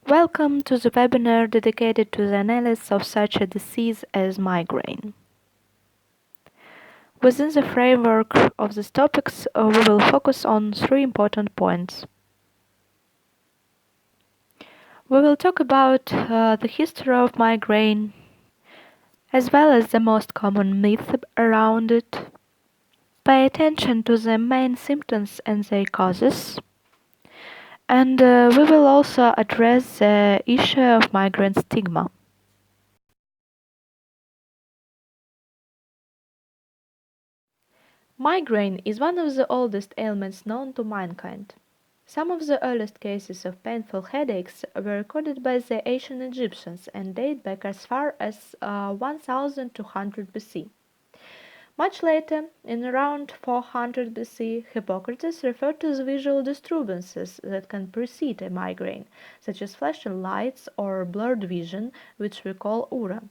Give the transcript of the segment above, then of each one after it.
Welcome to the webinar dedicated to the analysis of such a disease as migraine. Within the framework of these topics, we will focus on three important points. We will talk about the history of migraine, as well as the most common myths around it. Pay attention to the main symptoms and their causes. And we will also address the issue of migraine stigma. Migraine is one of the oldest ailments known to mankind. Some of the earliest cases of painful headaches were recorded by the ancient Egyptians and date back as far as 1200 BC. Much later, in around 400 BC, Hippocrates referred to the visual disturbances that can precede a migraine, such as flashing lights or blurred vision, which we call ura.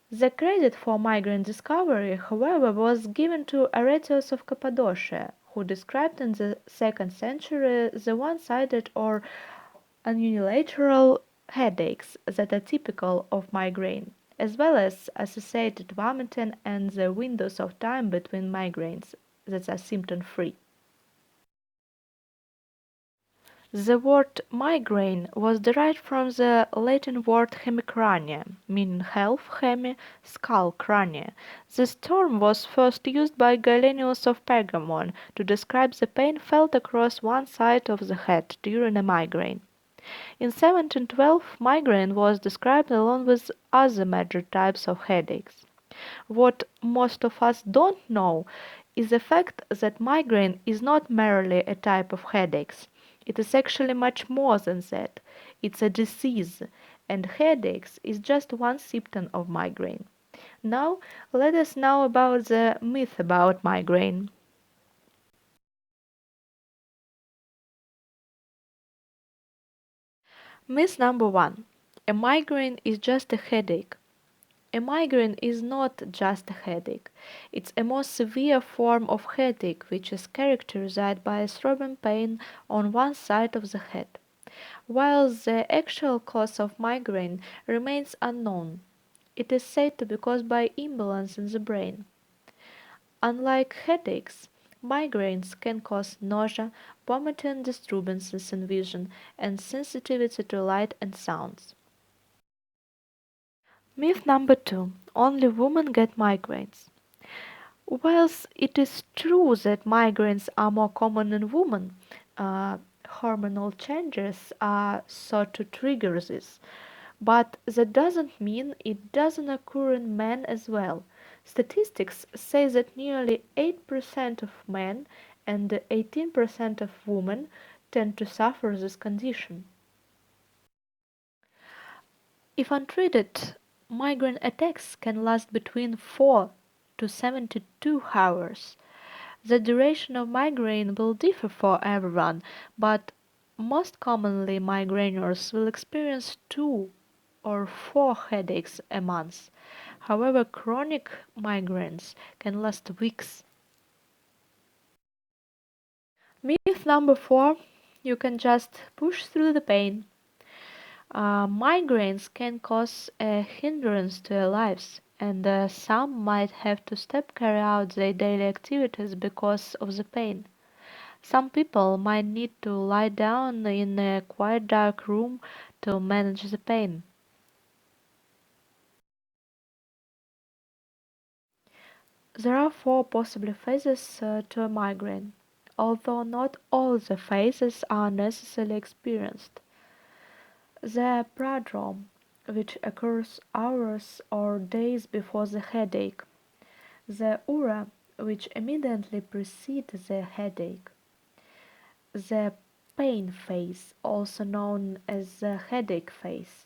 The credit for migraine discovery, however, was given to Aretios of Cappadocia, who described in the 2nd century the one-sided or unilateral headaches that are typical of migraine, as well as associated vomiting and the windows of time between migraines that are symptom-free. The word migraine was derived from the Latin word hemicrania, meaning health, hemi, skull, crania. This term was first used by Galenius of Pergamon to describe the pain felt across one side of the head during a migraine. In 1712, migraine was described along with other major types of headaches. What most of us don't know is the fact that migraine is not merely a type of headaches. It is actually much more than that. It's a disease, and headaches is just one symptom of migraine. Now, let us know about the myth about migraine. Myth number one: a migraine is just a headache. A migraine is not just a headache. It's a more severe form of headache which is characterized by a throbbing pain on one side of the head. While the actual cause of migraine remains unknown, it is said to be caused by imbalance in the brain. Unlike headaches, migraines can cause nausea, vomiting, disturbances in vision, and sensitivity to light and sounds. Myth number two: only women get migraines. Whilst it is true that migraines are more common in women, hormonal changes are thought to trigger this. But that doesn't mean it doesn't occur in men as well. Statistics say that nearly 8% of men and 18% of women tend to suffer this condition. If untreated, migraine attacks can last between 4 to 72 hours. The duration of migraine will differ for everyone, but most commonly migraineurs will experience 2 or 4 headaches a month. However, chronic migraines can last weeks. Myth number 4: you can just push through the pain. Migraines can cause a hindrance to their lives, and some might have to stop carry out their daily activities because of the pain. Some people might need to lie down in a quiet dark room to manage the pain. There are 4 possible phases to a migraine, although not all the phases are necessarily experienced. The prodrome, which occurs hours or days before the headache. The aura, which immediately precedes the headache. The pain phase, also known as the headache phase.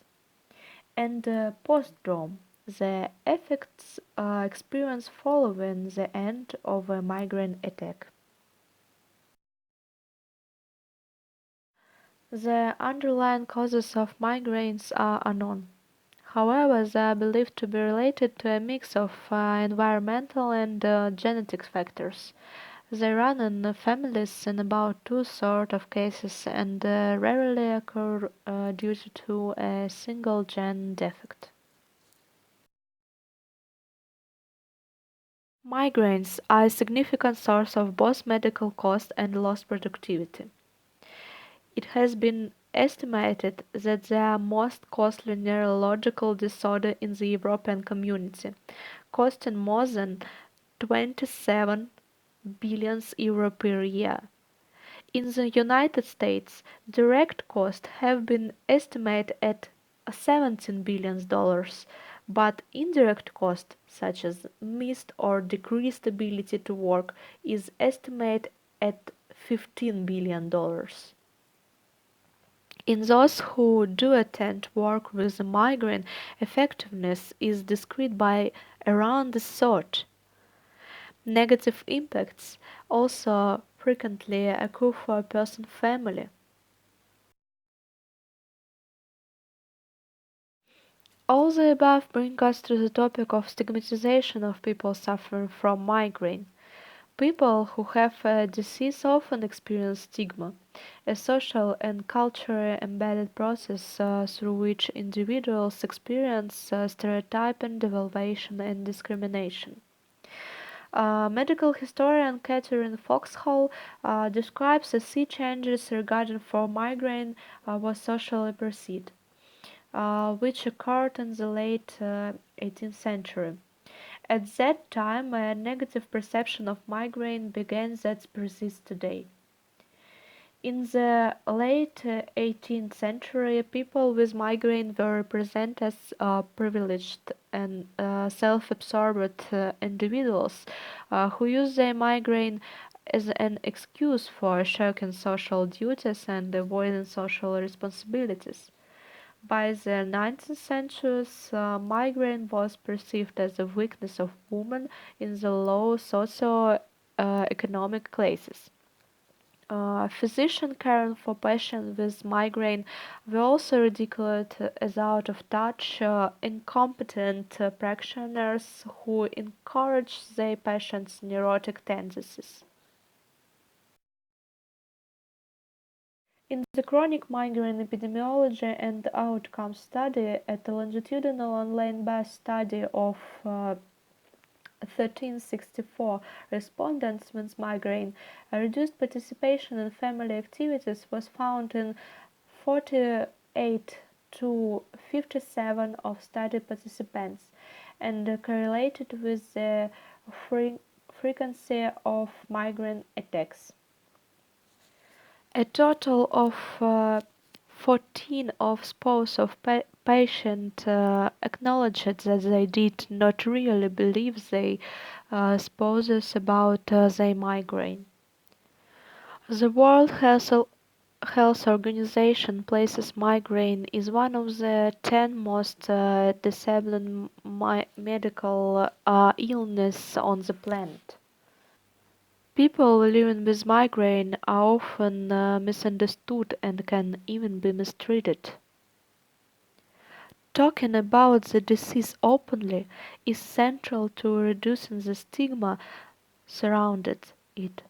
And the postdrome, the effects experienced following the end of a migraine attack. The underlying causes of migraines are unknown. However, they are believed to be related to a mix of environmental and genetic factors. They run in families in about two-thirds of cases and rarely occur due to a single gene defect. Migraines are a significant source of both medical cost and lost productivity. It has been estimated that they are most costly neurological disorder in the European community, costing more than 27 billion euro per year. In the United States, direct costs have been estimated at $17 billion, but indirect costs, such as missed or decreased ability to work, is estimated at $15 billion. In those who do attend work with a migraine, effectiveness is decreased by around a third. Negative impacts also frequently occur for a person's family. All the above bring us to the topic of stigmatization of people suffering from migraine. People who have a disease often experience stigma, a social and culturally embedded process through which individuals experience stereotyping, devaluation, and discrimination. Medical historian Catherine Foxhall describes the sea changes regarding for migraine was socially perceived, which occurred in the late 18th century. At that time, a negative perception of migraine began that persists today. In the late 18th century, people with migraine were represented as privileged and self-absorbed individuals who used their migraine as an excuse for shirking social duties and avoiding social responsibilities. By the 19th century, migraine was perceived as a weakness of women in the low socio-economic classes. Physicians caring for patients with migraine were also ridiculed as out of touch, incompetent practitioners who encouraged their patients' neurotic tendencies. In the Chronic Migraine Epidemiology and Outcome Study, a longitudinal online-based study of 1364 respondents with migraine, a reduced participation in family activities was found in 48 to 57 of study participants and correlated with the frequency of migraine attacks. A total of 14 of spouse of patient acknowledged that they did not really believe their spouses about their migraine. The World Health Organization places migraine is one of the 10 most disabling medical illness on the planet. People living with migraine are often misunderstood and can even be mistreated. Talking about the disease openly is central to reducing the stigma surrounding it.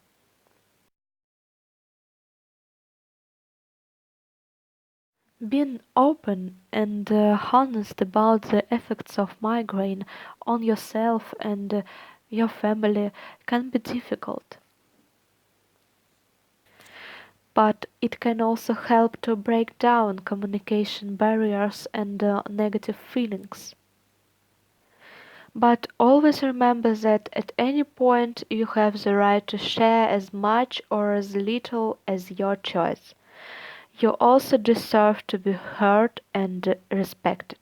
Being open and honest about the effects of migraine on yourself and your family can be difficult, but it can also help to break down communication barriers and negative feelings. But always remember that at any point you have the right to share as much or as little as your choice. You also deserve to be heard and respected.